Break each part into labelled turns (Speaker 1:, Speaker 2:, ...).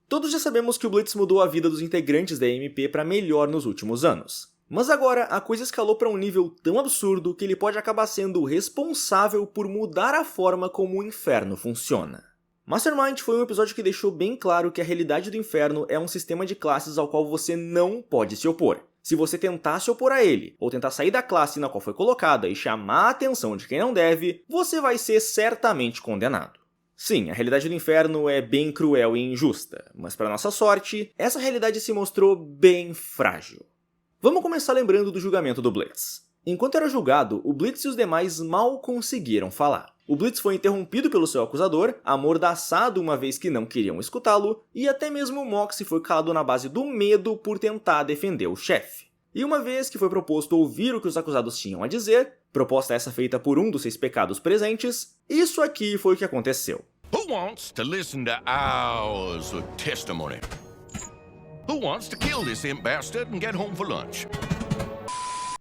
Speaker 1: Todos já sabemos que o Blitz mudou a vida dos integrantes da EMP para melhor nos últimos anos. Mas agora, a coisa escalou para um nível tão absurdo que ele pode acabar sendo responsável por mudar a forma como o inferno funciona. Mastermind foi um episódio que deixou bem claro que a realidade do inferno é um sistema de classes ao qual você não pode se opor. Se você tentar se opor a ele, ou tentar sair da classe na qual foi colocada e chamar a atenção de quem não deve, você vai ser certamente condenado. Sim, a realidade do inferno é bem cruel e injusta, mas para nossa sorte, essa realidade se mostrou bem frágil. Vamos começar lembrando do julgamento do Blitz. Enquanto era julgado, o Blitz e os demais mal conseguiram falar. O Blitz foi interrompido pelo seu acusador, amordaçado uma vez que não queriam escutá-lo, e até mesmo o Moxie foi calado na base do medo por tentar defender o chefe. E uma vez que foi proposto ouvir o que os acusados tinham a dizer, proposta essa feita por um dos 6 pecados presentes, isso aqui foi o que aconteceu.
Speaker 2: Who wants to listen to hours of testimony? Who wants to kill this imp bastard and get home for lunch?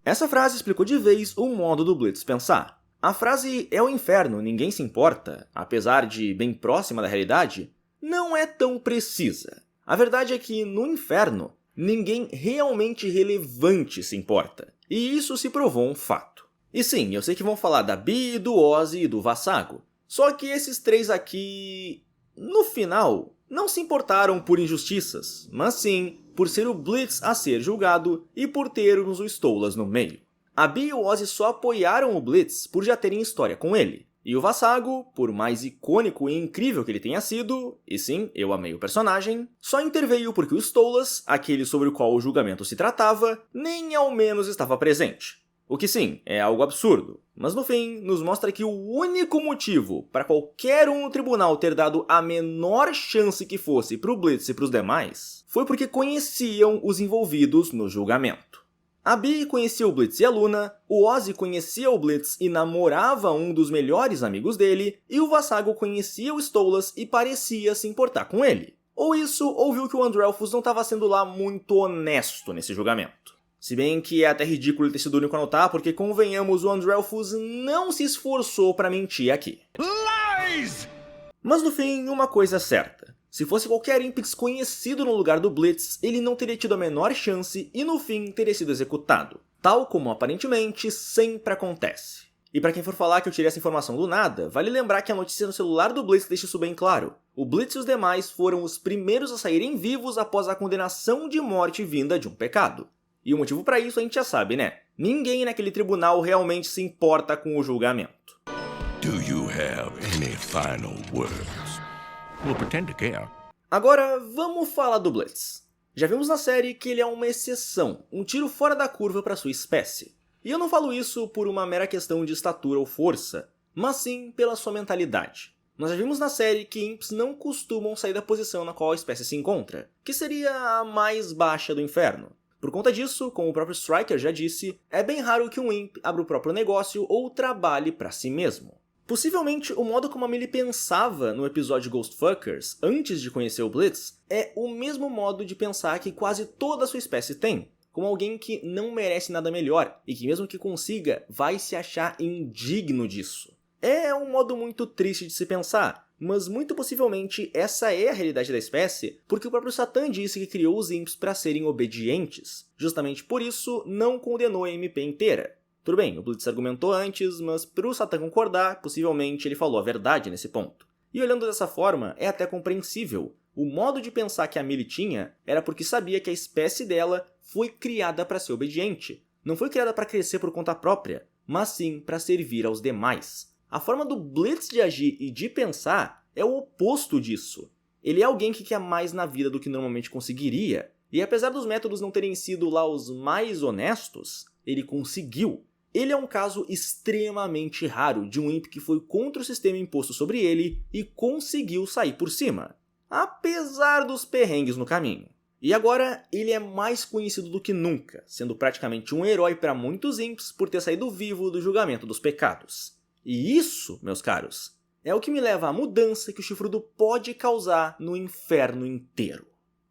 Speaker 1: Essa frase explicou de vez o modo do Blitz pensar. A frase "é o inferno, ninguém se importa", apesar de bem próxima da realidade, não é tão precisa. A verdade é que, no inferno, ninguém realmente relevante se importa. E isso se provou um fato. E sim, eu sei que vão falar da Bee, do Ozzy e do Vassago. Só que esses 3 aqui, no final, não se importaram por injustiças, mas sim por ser o Blitz a ser julgado e por termos o Stolas no meio. A Bee e o Ozzy só apoiaram o Blitz por já terem história com ele. E o Vassago, por mais icônico e incrível que ele tenha sido, e sim, eu amei o personagem, só interveio porque o Stolas, aquele sobre o qual o julgamento se tratava, nem ao menos estava presente. O que sim, é algo absurdo, mas no fim nos mostra que o único motivo para qualquer um no tribunal ter dado a menor chance que fosse pro Blitz e pros demais, foi porque conheciam os envolvidos no julgamento. A Bee conhecia o Blitz e a Luna, o Ozzy conhecia o Blitz e namorava um dos melhores amigos dele, e o Vassago conhecia o Stolas e parecia se importar com ele. Ou isso, ou viu que o Andrelfus não estava sendo lá muito honesto nesse julgamento. Se bem que é até ridículo ele ter sido o único a notar, porque convenhamos, o Andrelfus não se esforçou para mentir aqui.
Speaker 2: Lies!
Speaker 1: Mas no fim, uma coisa é certa. Se fosse qualquer imp desconhecido no lugar do Blitz, ele não teria tido a menor chance e no fim teria sido executado. Tal como aparentemente sempre acontece. E pra quem for falar que eu tirei essa informação do nada, vale lembrar que a notícia no celular do Blitz deixa isso bem claro. O Blitz e os demais foram os primeiros a saírem vivos após a condenação de morte vinda de um pecado. E o motivo pra isso a gente já sabe, né? Ninguém naquele tribunal realmente se importa com o julgamento.
Speaker 2: Do you have any final words? We'll pretend to care.
Speaker 1: Agora, vamos falar do Blitz. Já vimos na série que ele é uma exceção, um tiro fora da curva para sua espécie. E eu não falo isso por uma mera questão de estatura ou força, mas sim pela sua mentalidade. Nós já vimos na série que imps não costumam sair da posição na qual a espécie se encontra, que seria a mais baixa do inferno. Por conta disso, como o próprio Striker já disse, é bem raro que um imp abra o próprio negócio ou trabalhe para si mesmo. Possivelmente, o modo como a Millie pensava no episódio Ghostfuckers, antes de conhecer o Blitz, é o mesmo modo de pensar que quase toda a sua espécie tem, como alguém que não merece nada melhor, e que mesmo que consiga, vai se achar indigno disso. É um modo muito triste de se pensar, mas muito possivelmente essa é a realidade da espécie, porque o próprio Satan disse que criou os imps para serem obedientes. Justamente por isso, não condenou a MP inteira. Tudo bem, o Blitz argumentou antes, mas para o Satan concordar, possivelmente ele falou a verdade nesse ponto. E olhando dessa forma, é até compreensível. O modo de pensar que a Millie tinha era porque sabia que a espécie dela foi criada para ser obediente. Não foi criada para crescer por conta própria, mas sim para servir aos demais. A forma do Blitz de agir e de pensar é o oposto disso. Ele é alguém que quer mais na vida do que normalmente conseguiria, e apesar dos métodos não terem sido lá os mais honestos, ele conseguiu. Ele é um caso extremamente raro de um imp que foi contra o sistema imposto sobre ele e conseguiu sair por cima, apesar dos perrengues no caminho. E agora, ele é mais conhecido do que nunca, sendo praticamente um herói para muitos imps por ter saído vivo do julgamento dos pecados. E isso, meus caros, é o que me leva à mudança que o chifrudo pode causar no inferno inteiro.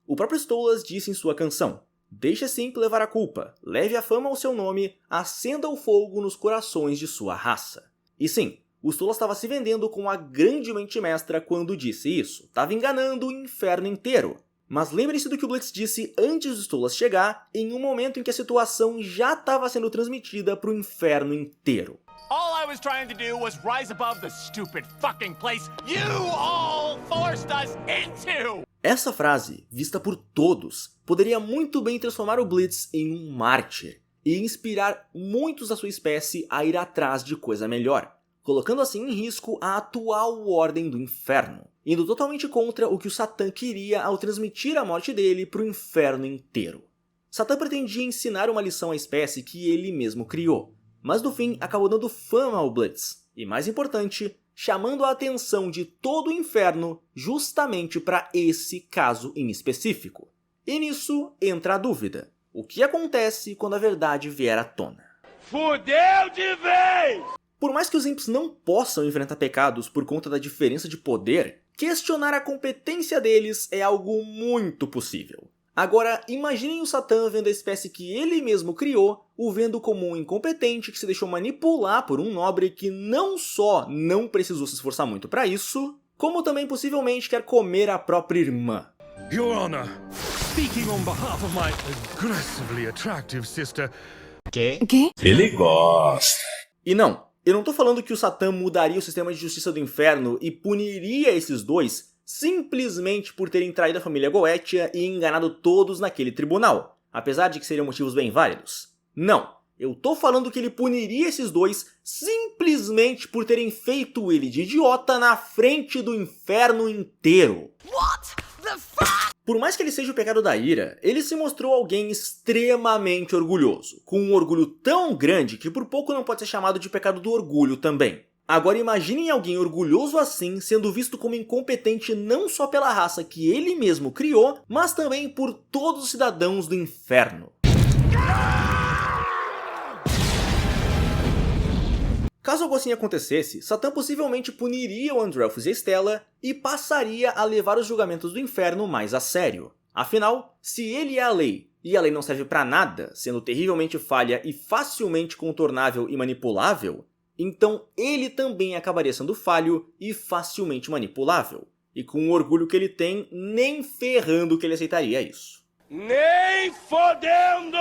Speaker 1: O próprio Stolas disse em sua canção: "Deixe esse imp levar a culpa, leve a fama ao seu nome, acenda o fogo nos corações de sua raça." E sim, o Stolas estava se vendendo como a grande mente mestra quando disse isso, estava enganando o inferno inteiro. Mas lembre-se do que o Blitz disse antes do Stolas chegar, em um momento em que a situação já estava sendo transmitida para o inferno inteiro.
Speaker 3: All I was trying to do was rise above the stupid fucking place you all forced us into!
Speaker 1: Essa frase, vista por todos, poderia muito bem transformar o Blitz em um mártir e inspirar muitos da sua espécie a ir atrás de coisa melhor, colocando assim em risco a atual ordem do inferno, indo totalmente contra o que o Satã queria ao transmitir a morte dele para o inferno inteiro. Satã pretendia ensinar uma lição à espécie que ele mesmo criou, mas no fim acabou dando fama ao Blitz, e mais importante, chamando a atenção de todo o inferno justamente para esse caso em específico. E nisso entra a dúvida: o que acontece quando a verdade vier à tona?
Speaker 3: Fudeu de vez!
Speaker 1: Por mais que os imps não possam enfrentar pecados por conta da diferença de poder, questionar a competência deles é algo muito possível. Agora, imaginem o Satã vendo a espécie que ele mesmo criou, o vendo como um incompetente que se deixou manipular por um nobre que não só não precisou se esforçar muito para isso, como também possivelmente quer comer a própria irmã.
Speaker 4: Your Honor, speaking on behalf of my aggressively attractive sister...
Speaker 5: ¿Qué?
Speaker 6: Ele gosta.
Speaker 1: E não, eu não tô falando que o Satã mudaria o sistema de justiça do inferno e puniria esses dois simplesmente por terem traído a família Goetia e enganado todos naquele tribunal, apesar de que seriam motivos bem válidos. Não, eu tô falando que ele puniria esses dois simplesmente por terem feito ele de idiota na frente do inferno inteiro.
Speaker 7: What the fuck?
Speaker 1: Por mais que ele seja o pecado da ira, ele se mostrou alguém extremamente orgulhoso, com um orgulho tão grande que por pouco não pode ser chamado de pecado do orgulho também. Agora imaginem alguém orgulhoso assim sendo visto como incompetente não só pela raça que ele mesmo criou, mas também por todos os cidadãos do inferno. Caso algo assim acontecesse, Satã possivelmente puniria o Andrelphus e a Stella e passaria a levar os julgamentos do inferno mais a sério. Afinal, se ele é a lei e a lei não serve pra nada, sendo terrivelmente falha e facilmente contornável e manipulável, então ele também acabaria sendo falho e facilmente manipulável. E com o orgulho que ele tem, nem ferrando que ele aceitaria isso.
Speaker 3: Nem fodendo!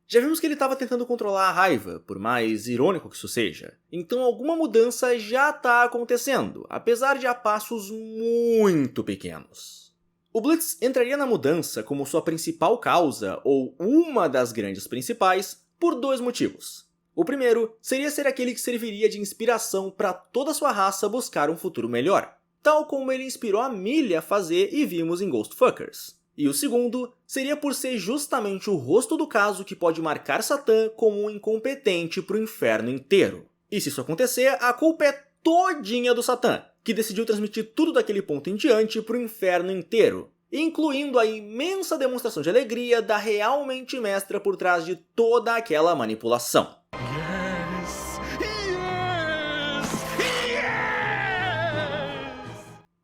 Speaker 1: Já vimos que ele estava tentando controlar a raiva, por mais irônico que isso seja. Então alguma mudança já está acontecendo, apesar de a passos muito pequenos. O Blitz entraria na mudança como sua principal causa, ou uma das grandes principais, por dois motivos. O primeiro seria ser aquele que serviria de inspiração para toda a sua raça buscar um futuro melhor, tal como ele inspirou a Millie a fazer e vimos em Ghostfuckers. E o segundo seria por ser justamente o rosto do caso que pode marcar Satã como um incompetente para o inferno inteiro. E se isso acontecer, a culpa é todinha do Satã, que decidiu transmitir tudo daquele ponto em diante para o inferno inteiro, incluindo a imensa demonstração de alegria da real mente mestra por trás de toda aquela manipulação.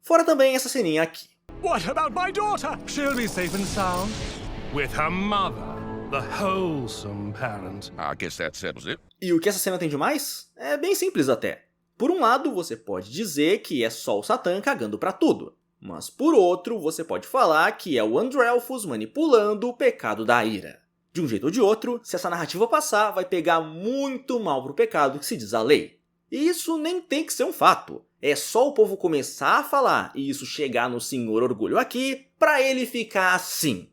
Speaker 1: Fora também essa ceninha aqui.
Speaker 4: What about my daughter? She'll be safe and sound. With her mother, the wholesome parent.
Speaker 2: I guess that settles it.
Speaker 1: E o que essa cena tem de mais? É bem simples até. Por um lado, você pode dizer que é só o Satã cagando pra tudo. Mas por outro, você pode falar que é o Andrelphus manipulando o pecado da ira. De um jeito ou de outro, se essa narrativa passar, vai pegar muito mal pro pecado que se diz a lei. E isso nem tem que ser um fato. É só o povo começar a falar e isso chegar no senhor orgulho aqui, pra ele ficar assim.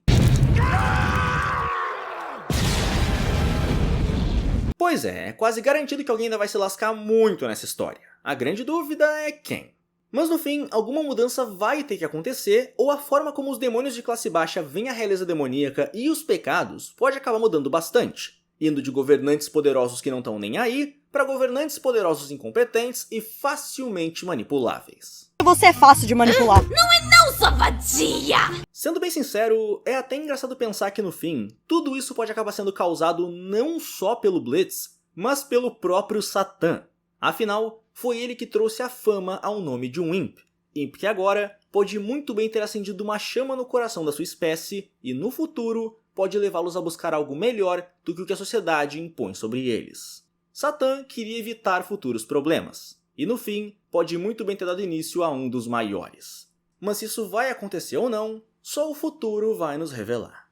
Speaker 1: Pois é quase garantido que alguém ainda vai se lascar muito nessa história. A grande dúvida é quem. Mas no fim, alguma mudança vai ter que acontecer, ou a forma como os demônios de classe baixa veem a realeza demoníaca e os pecados pode acabar mudando bastante, indo de governantes poderosos que não estão nem aí, para governantes poderosos incompetentes e facilmente manipuláveis.
Speaker 7: Você é fácil de manipular. Não, sua vadia!
Speaker 1: Sendo bem sincero, é até engraçado pensar que no fim, tudo isso pode acabar sendo causado não só pelo Blitz, mas pelo próprio Satã. Afinal, foi ele que trouxe a fama ao nome de um Imp. Imp que agora pode muito bem ter acendido uma chama no coração da sua espécie e no futuro pode levá-los a buscar algo melhor do que o que a sociedade impõe sobre eles. Satã queria evitar futuros problemas, e no fim, pode muito bem ter dado início a um dos maiores. Mas se isso vai acontecer ou não, Só o futuro vai nos revelar.